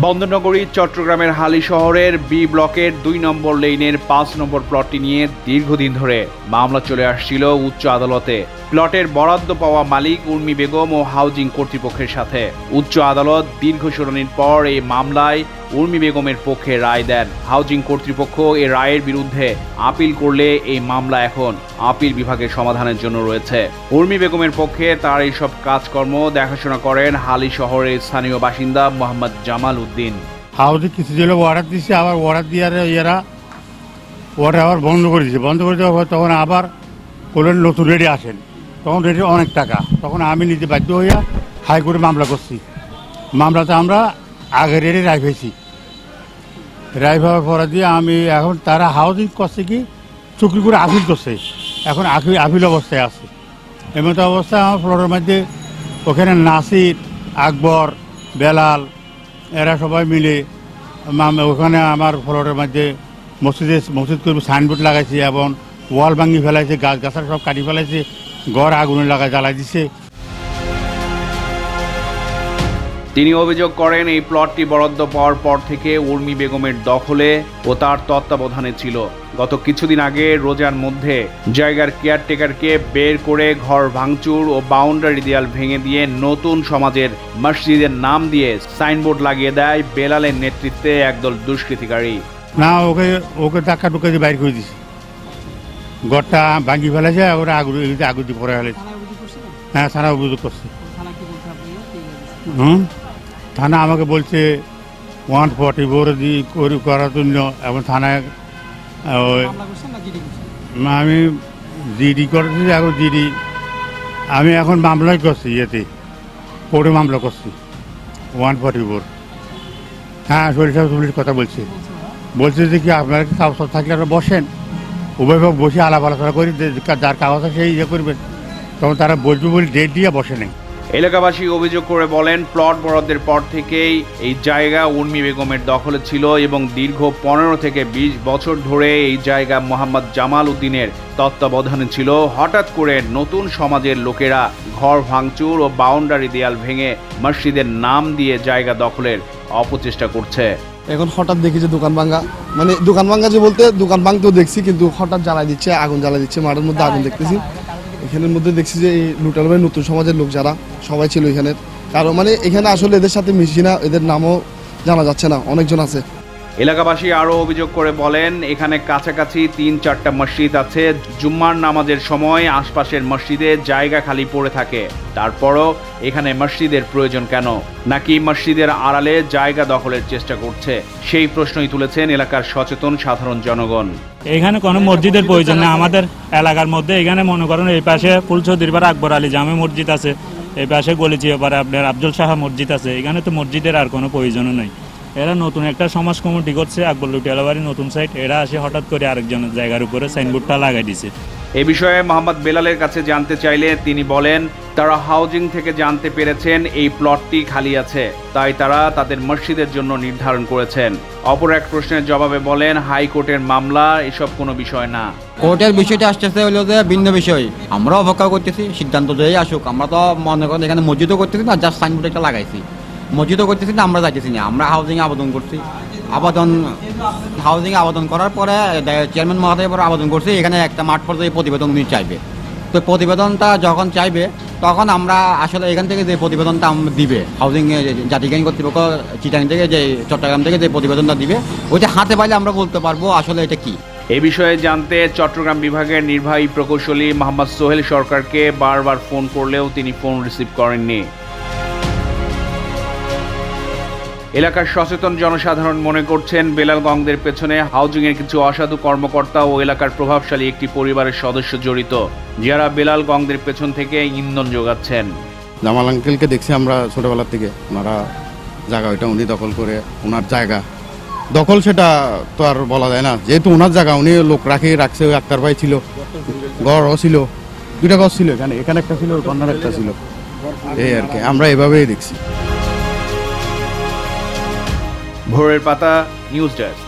বন্দরনগরী চট্টগ্রামের হালি শহরের বি ব্লকের ২ নম্বর লেনের ৫ নম্বর প্লটটি নিয়ে দীর্ঘদিন ধরে মামলা চলে আসছিল উচ্চ আদালতে। প্লটের বরাদ্দ পাওয়া মালিক উর্মি বেগম ও হাউজিং কর্তৃপক্ষের সাথে উচ্চ আদালত দীর্ঘ শুনানির পর এই মামলায় উর্মি বেগমের পক্ষে রায় দেন। হাউজিং কর্তৃপক্ষ এ রায়ের বিরুদ্ধে আপিল করলে এই মামলা এখন আপিল বিভাগের সমাধানের জন্য রয়েছে। উর্মি বেগমের পক্ষে তার এইসব কাজকর্ম দেখাশোনা করেন হালি শহরের স্থানীয় বাসিন্দা মোহাম্মদ জামাল উদ্দিন। হাউজিং কিছু দিলে অর্ডার দিচ্ছে, আবার অর্ডার দিয়ে এরা অর্ডার আবার বন্ধ করে দিচ্ছে। বন্ধ করে দেওয়ার পর তখন আবার বললেন নতুন রেডি আসেন, তখন রেডি অনেক টাকা। তখন আমি নিজে বাধ্য হইয়া হাইকোর্টে মামলা করছি। মামলাতে আমরা আগে রেডি রায় পেয়েছি। রায় পাওয়ার পরে দিয়ে আমি এখন তারা হাউজিং করছে কি চুক্তি করে আপিল করছে, এখন আপিল অবস্থায় আছে। এমতো অবস্থায় আমার ফ্লোরের মধ্যে ওখানে নাসির, আকবর, বেলাল এরা সবাই মিলে ওখানে আমার ফ্লোরের মধ্যে মসজিদ করে সাইনবোর্ড লাগাইছে এবং ওয়াল ভাঙি ফেলাইছে, গাছ গাছার সব কাটি ফেলাইছে, ঘর আগুনে জ্বালাই দিছে। তিনি অভিযোগ করেন এই প্লটটি বরাদ্দ পাওয়ার পর থেকে উর্মি বেগমের দখলে ও তার তত্ত্বাবধানে ছিল। গত কিছুদিন আগে রোজার মধ্যে জায়গার কেয়ারটেকারকে বের করে ঘর ভাঙচুর ও বাউন্ডারি দেয়াল ভেঙে দিয়ে নতুন সমাজের মসজিদের নাম দিয়ে সাইনবোর্ড লাগিয়ে দেয় বেলালের নেতৃত্বে একদল দুষ্কৃতিকারী। না, ওকে টাকা ঢুকে দিয়ে বাইর করে দিছে, ঘরটা ভাঙি ফেলেছে, ওরা আগুন দিয়ে পরে ফেলেছে। হ্যাঁ, থানা অভিযোগ করছে। থানা আমাকে বলছে 144 করার জন্য। এবং থানায় আমি জিডি করেছি, এখন জিডি আমি এখন মামলাই করছি, ইয়েতে কোর্টে মামলা করছি 144। হ্যাঁ, সরিষা পুলিশ কথা বলছে যে কি আপনার কাগজ থাকলে আপনারা বসেন, উভয়ভাবে বসে আলাপ আলোচনা করি, যার কাগজ আছে সেই ইয়ে করবেন। তখন তারা বলবে বলে ডেট দিয়ে বসে নেই। এলাকাবাসী অভিযোগ করে বলেন, প্লট বরাদ্দের পর থেকেই এই জায়গা উর্মি বেগমের দখলে ছিল এবং দীর্ঘ 15 থেকে 20 বছর ধরে এই জায়গা মোহাম্মদ জামাল উদ্দিনের তত্ত্বাবধানে ছিল। হঠাৎ করে নতুন সমাজের লোকেরা ঘর ভাঙচুর ও বাউন্ডারি দেয়াল ভেঙে মসজিদের নাম দিয়ে জায়গা দখলের অপচেষ্টা করছে। এখন হঠাৎ দেখি যে দোকান ভাঙা, মানে দোকান ভাঙা যে বলতে দোকান ভাঙতেও দেখছি, কিন্তু হঠাৎ জ্বালাই দিচ্ছে, আগুন জ্বালাই দিচ্ছে, মাঠের মধ্যে আগুন দেখতেছি। এখানের মধ্যে দেখছি যে এই লুটালবাই নতুন সমাজের লোক যারা সবাই ছিল এখানের, কারণ মানে এখানে আসলে এদের সাথে মিশি না, এদের নামও জানা যাচ্ছে না, অনেকজন আছে। এলাকাবাসী আরও অভিযোগ করে বলেন, এখানে কাছাকাছি 3-4টা মসজিদ আছে। জুম্মার নামাজের সময় আশপাশের মসজিদে জায়গা খালি পড়ে থাকে, তারপরও এখানে মসজিদের প্রয়োজন কেন? নাকি মসজিদের আড়ালে জায়গা দখলের চেষ্টা করছে? সেই প্রশ্নই তুলেছেন এলাকার সচেতন সাধারণ জনগণ। এখানে কোনো মসজিদের প্রয়োজন নেই আমাদের এলাকার মধ্যে। এখানে মনে করেন এই পাশে ফুলচৌধুরীপাড়া আকবর আলী জামে মসজিদ আছে, এই পাশে গলিচিয়াপাড়া আপনার আফজল শাহ মসজিদ আছে। এখানে তো মসজিদের আর কোনো প্রয়োজনও নেই। এরা নতুন একটা সমাজ কমিটি করছে, আকবর লুটিয়ালাবাড়ি নতুন সাইট, এরা আসে হঠাৎ করে আরেকজনের জায়গার উপরে সাইনবোর্ডটা লাগাই দিছে। এ বিষয়ে মোহাম্মদ বেলালের কাছে জানতে চাইলে তিনি বলেন, তারা হাউজিং থেকে জানতে পেরেছেন এই প্লটটি খালি আছে, তাই তারা তাদের মসজিদের জন্য নির্ধারণ করেছেন। অপর এক প্রশ্নের জবাবে বলেন, হাইকোর্টের মামলা এসব কোনো বিষয় না। কোর্টের বিষয়টা আসতেছে হলো যে ভিন্ন বিষয়। আমরা অপেক্ষা করতেছি সিদ্ধান্ত যেই আসুক। আমরা তো মনে করেন এখানে মসজিদও করতেছি না, জাস্ট সাইনবোর্ড একটা লাগাইছি, মসজিদও করতেছি না, আমরা যাইতেছি না। আমরা হাউজিংয়ে আবেদন করছি, হাউজিংয়ে আবেদন করার পরে চেয়ারম্যান মহোদয় পরে আবেদন করছি, এখানে একটা মাঠ পর্যায়ে প্রতিবেদন উনি চাইবে। তো প্রতিবেদনটা যখন চাইবে তখন আমরা আসলে এখান থেকে যে প্রতিবেদনটা দিবে হাউজিং জাতিজ্ঞানী কর্তৃপক্ষ চিটাগাং থেকে, যে চট্টগ্রাম থেকে যে প্রতিবেদনটা দিবে, ওইটা হাতে পাইলে আমরা বলতে পারবো আসলে এটা কি। এ বিষয়ে জানতে চট্টগ্রাম বিভাগের নির্বাহী প্রকৌশলী মোহাম্মদ সোহেল সরকারকে বারবার ফোন করলেও তিনি ফোন রিসিভ করেননি। এলাকার সচেতন জনসাধারণ মনে করছেন, বেলাল গংদের পেছনে হাউজিংয়ের কিছু অসাধু কর্মকর্তা ও এলাকার প্রভাবশালী একটি পরিবারের সদস্য জড়িত, যারা বেলাল গংদের পেছন থেকে ইন্ধন যোগাচ্ছেন। জামাল আঙ্কেলকে দেখছি আমরা ছোটবেলার থেকে, ওনারা জায়গা ওইটা উনি দখল করে, ওনার জায়গা দখল সেটা তো আর বলা যায় না, যেহেতু ওনার জায়গা উনি লোক রাখছে। ওই আক্তার ভাই ছিল, ঘরও ছিল, 2টা ঘর ছিল, এখানে একটা ছিল, কর্নার একটা ছিল, এই আর কি আমরা এভাবেই দেখছি। ভোরের পাতা নিউজ ডেস্ক।